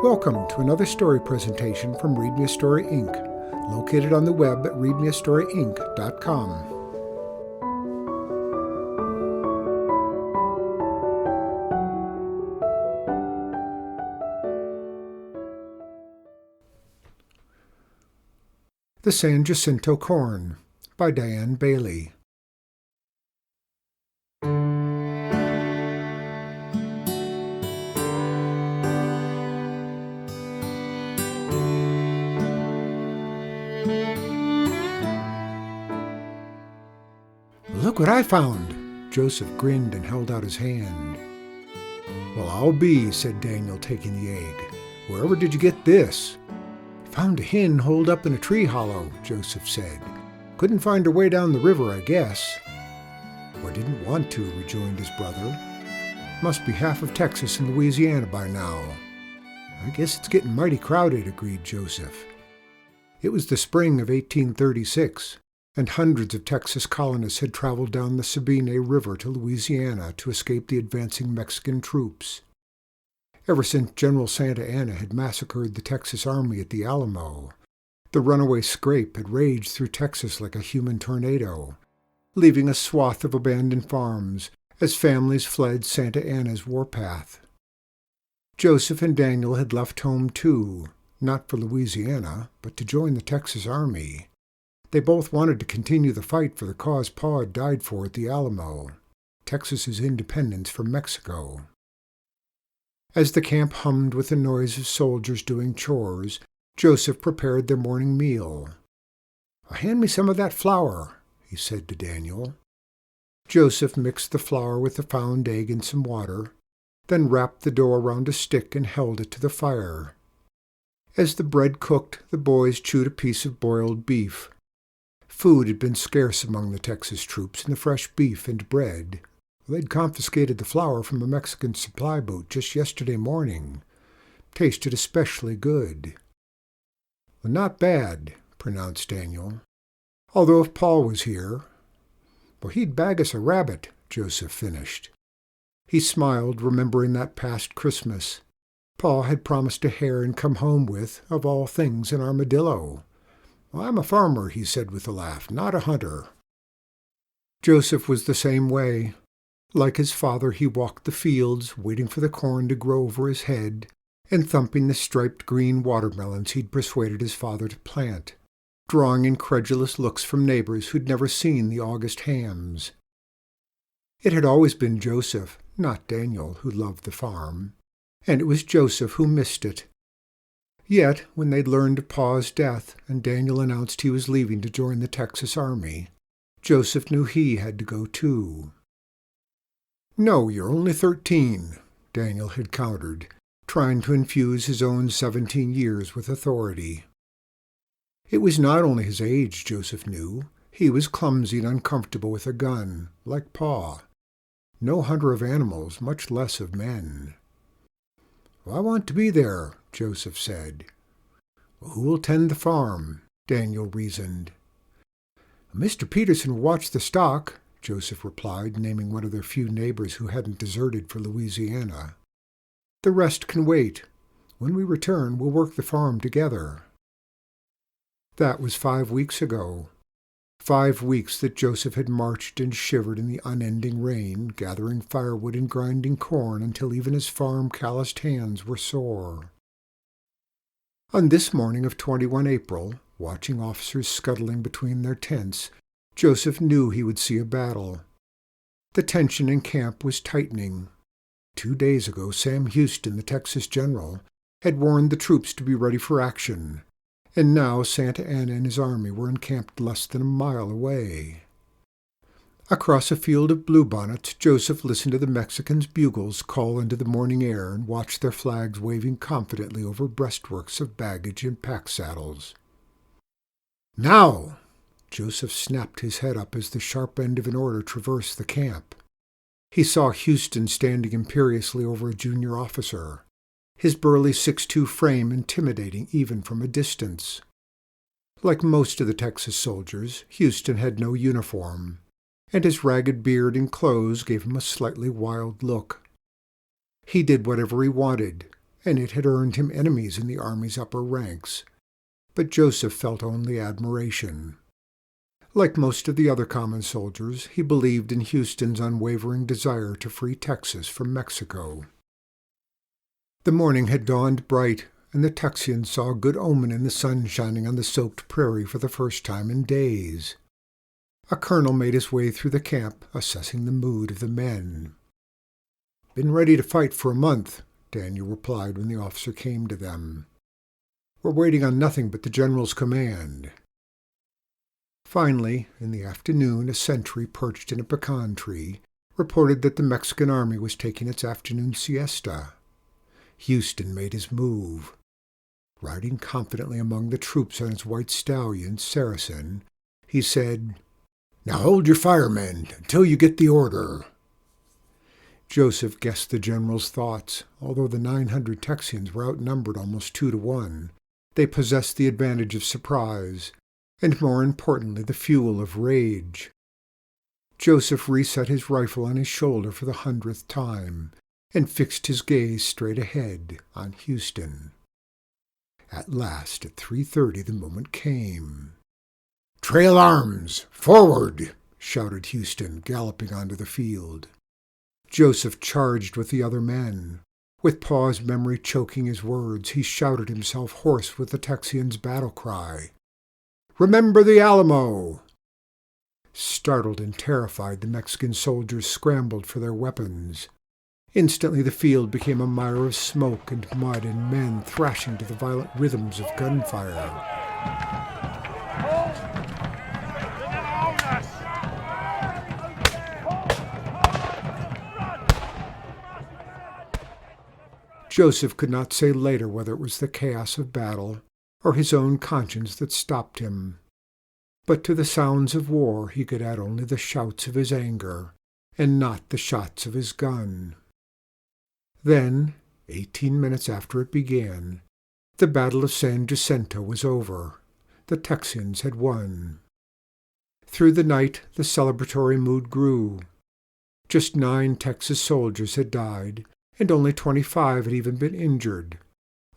Welcome to another story presentation from Read Me a Story, Inc., located on the web at readmeastoryinc.com. The San Jacinto Corn by Diane Bailey. Look what I found! Joseph grinned and held out his hand. Well, I'll be, said Daniel, taking the egg. Wherever did you get this? Found a hen holed up in a tree hollow, Joseph said. Couldn't find her way down the river, I guess. Or didn't want to, rejoined his brother. Must be half of Texas and Louisiana by now. I guess it's getting mighty crowded, agreed Joseph. It was the spring of 1836, and hundreds of Texas colonists had traveled down the Sabine River to Louisiana to escape the advancing Mexican troops. Ever since General Santa Anna had massacred the Texas Army at the Alamo, the runaway scrape had raged through Texas like a human tornado, leaving a swath of abandoned farms as families fled Santa Anna's warpath. Joseph and Daniel had left home too, not for Louisiana, but to join the Texas Army. They both wanted to continue the fight for the cause Pa had died for at the Alamo, Texas's independence from Mexico. As the camp hummed with the noise of soldiers doing chores, Joseph prepared their morning meal. Hand me some of that flour, he said to Daniel. Joseph mixed the flour with the found egg and some water, then wrapped the dough around a stick and held it to the fire. As the bread cooked, the boys chewed a piece of boiled beef. Food had been scarce among the Texas troops, and the fresh beef and bread. They'd confiscated the flour from a Mexican supply boat just yesterday morning. Tasted especially good. Well, not bad, pronounced Daniel. Although if Paul was here, well, he'd bag us a rabbit, Joseph finished. He smiled, remembering that past Christmas. Paul had promised a hare and come home with, of all things, an armadillo. Well, I'm a farmer, he said with a laugh, not a hunter. Joseph was the same way. Like his father, he walked the fields, waiting for the corn to grow over his head, and thumping the striped green watermelons he'd persuaded his father to plant, drawing incredulous looks from neighbors who'd never seen the August hams. It had always been Joseph, not Daniel, who loved the farm, and it was Joseph who missed it. Yet, when they'd learned of Pa's death and Daniel announced he was leaving to join the Texas Army, Joseph knew he had to go too. No, you're only 13, Daniel had countered, trying to infuse his own 17 years with authority. It was not only his age, Joseph knew. He was clumsy and uncomfortable with a gun, like Pa. No hunter of animals, much less of men. Well, I want to be there, Joseph said. Well, who will tend the farm? Daniel reasoned. Mr. Peterson will watch the stock, Joseph replied, naming one of their few neighbors who hadn't deserted for Louisiana. The rest can wait. When we return, we'll work the farm together. That was 5 weeks ago. 5 weeks that Joseph had marched and shivered in the unending rain, gathering firewood and grinding corn until even his farm-calloused hands were sore. On this morning of 21 April, watching officers scuttling between their tents, Joseph knew he would see a battle. The tension in camp was tightening. 2 days ago, Sam Houston, the Texas general, had warned the troops to be ready for action, and now Santa Anna and his army were encamped less than a mile away. Across a field of bluebonnets, Joseph listened to the Mexicans' bugles call into the morning air and watched their flags waving confidently over breastworks of baggage and pack saddles. Now! Joseph snapped his head up as the sharp end of an order traversed the camp. He saw Houston standing imperiously over a junior officer, his burly 6'2" frame intimidating even from a distance. Like most of the Texas soldiers, Houston had no uniform, and his ragged beard and clothes gave him a slightly wild look. He did whatever he wanted, and it had earned him enemies in the army's upper ranks. But Joseph felt only admiration. Like most of the other common soldiers, he believed in Houston's unwavering desire to free Texas from Mexico. The morning had dawned bright, and the Texians saw a good omen in the sun shining on the soaked prairie for the first time in days. A colonel made his way through the camp, assessing the mood of the men. "Been ready to fight for a month," Daniel replied when the officer came to them. "We're waiting on nothing but the general's command." Finally, in the afternoon, a sentry perched in a pecan tree reported that the Mexican army was taking its afternoon siesta. Houston made his move. Riding confidently among the troops on his white stallion, Saracen, he said, "Now hold your fire, men, until you get the order." Joseph guessed the general's thoughts. Although the 900 Texians were outnumbered almost 2-1, they possessed the advantage of surprise, and more importantly the fuel of rage. Joseph reset his rifle on his shoulder for the 100th time, and fixed his gaze straight ahead on Houston. At last, at 3:30, the moment came. "Trail arms! Forward!" shouted Houston, galloping onto the field. Joseph charged with the other men. With paused memory choking his words, he shouted himself hoarse with the Texians' battle cry. "Remember the Alamo!" Startled and terrified, the Mexican soldiers scrambled for their weapons. Instantly the field became a mire of smoke and mud and men thrashing to the violent rhythms of gunfire. Joseph could not say later whether it was the chaos of battle or his own conscience that stopped him. But to the sounds of war he could add only the shouts of his anger, and not the shots of his gun. Then, 18 minutes after it began, the Battle of San Jacinto was over. The Texians had won. Through the night the celebratory mood grew. Just 9 Texas soldiers had died, and only 25 had even been injured,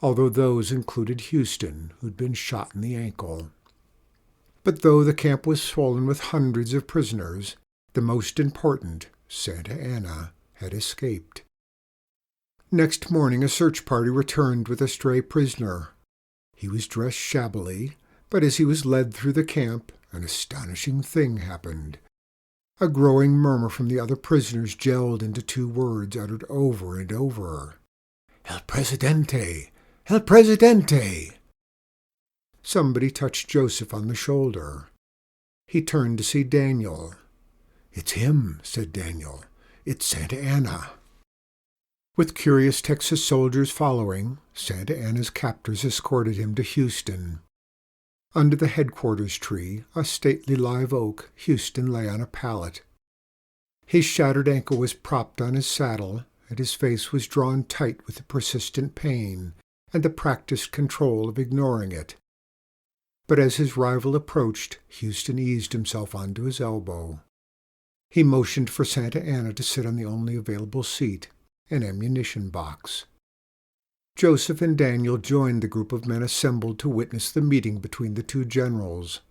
although those included Houston, who'd been shot in the ankle. But though the camp was swollen with hundreds of prisoners, the most important, Santa Anna, had escaped. Next morning a search party returned with a stray prisoner. He was dressed shabbily, but as he was led through the camp, an astonishing thing happened. A growing murmur from the other prisoners gelled into 2 words uttered over and over. "El Presidente! El Presidente!" Somebody touched Joseph on the shoulder. He turned to see Daniel. "It's him," said Daniel. "It's Santa Anna." With curious Texas soldiers following, Santa Anna's captors escorted him to Houston. Under the headquarters tree, a stately live oak, Houston lay on a pallet. His shattered ankle was propped on his saddle, and his face was drawn tight with the persistent pain and the practiced control of ignoring it. But as his rival approached, Houston eased himself onto his elbow. He motioned for Santa Anna to sit on the only available seat, an ammunition box. Joseph and Daniel joined the group of men assembled to witness the meeting between the 2 generals.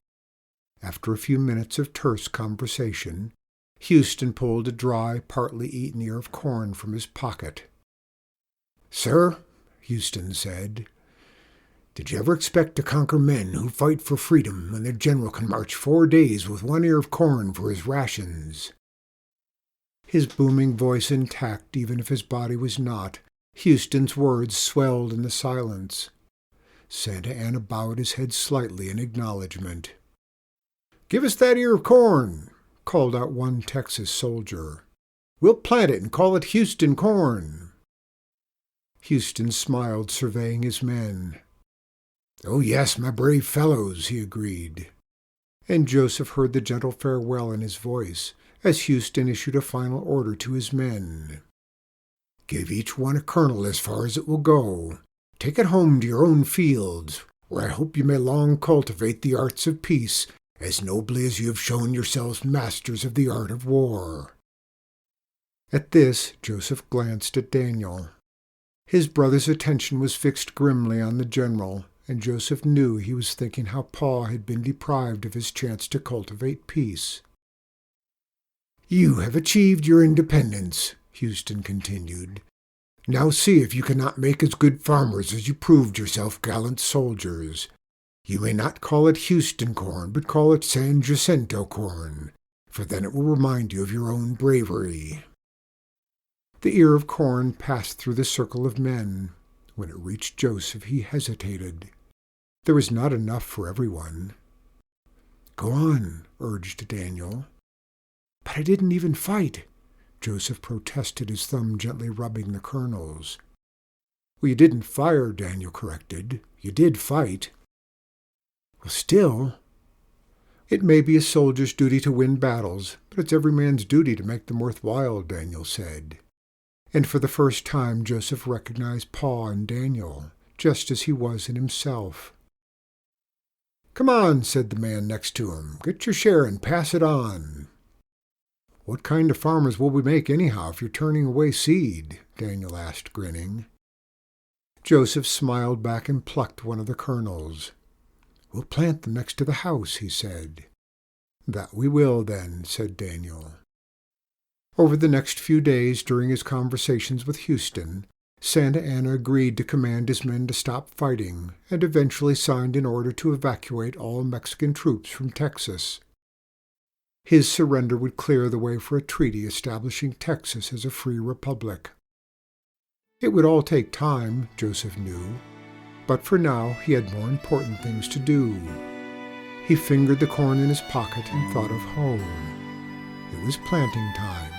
After a few minutes of terse conversation, Houston pulled a dry, partly eaten ear of corn from his pocket. "Sir," Houston said, "did you ever expect to conquer men who fight for freedom when their general can march 4 days with 1 ear of corn for his rations?" His booming voice intact, even if his body was not, Houston's words swelled in the silence. Santa Anna bowed his head slightly in acknowledgment. "Give us that ear of corn," called out one Texas soldier. "We'll plant it and call it Houston corn." Houston smiled, surveying his men. "Oh, yes, my brave fellows," he agreed. And Joseph heard the gentle farewell in his voice as Houston issued a final order to his men. "Give each one a kernel as far as it will go. Take it home to your own fields, where I hope you may long cultivate the arts of peace as nobly as you have shown yourselves masters of the art of war." At this, Joseph glanced at Daniel. His brother's attention was fixed grimly on the general, and Joseph knew he was thinking how Pa had been deprived of his chance to cultivate peace. "You have achieved your independence," Houston continued. "Now see if you cannot make as good farmers as you proved yourself gallant soldiers. You may not call it Houston corn, but call it San Jacinto corn, for then it will remind you of your own bravery." The ear of corn passed through the circle of men. When it reached Joseph, he hesitated. There was not enough for everyone. "Go on," urged Daniel. "But I didn't even fight," Joseph protested, his thumb gently rubbing the kernels. "Well, you didn't fire," Daniel corrected. "You did fight." "Well, still—" "It may be a soldier's duty to win battles, but it's every man's duty to make them worthwhile," Daniel said. And for the first time Joseph recognized Pa in Daniel, just as he was in himself. "Come on," said the man next to him. "Get your share and pass it on." "What kind of farmers will we make anyhow if you're turning away seed?" Daniel asked, grinning. Joseph smiled back and plucked one of the kernels. "We'll plant them next to the house," he said. "That we will, then," said Daniel. Over the next few days, during his conversations with Houston, Santa Anna agreed to command his men to stop fighting, and eventually signed an order to evacuate all Mexican troops from Texas. His surrender would clear the way for a treaty establishing Texas as a free republic. It would all take time, Joseph knew, but for now he had more important things to do. He fingered the corn in his pocket and thought of home. It was planting time.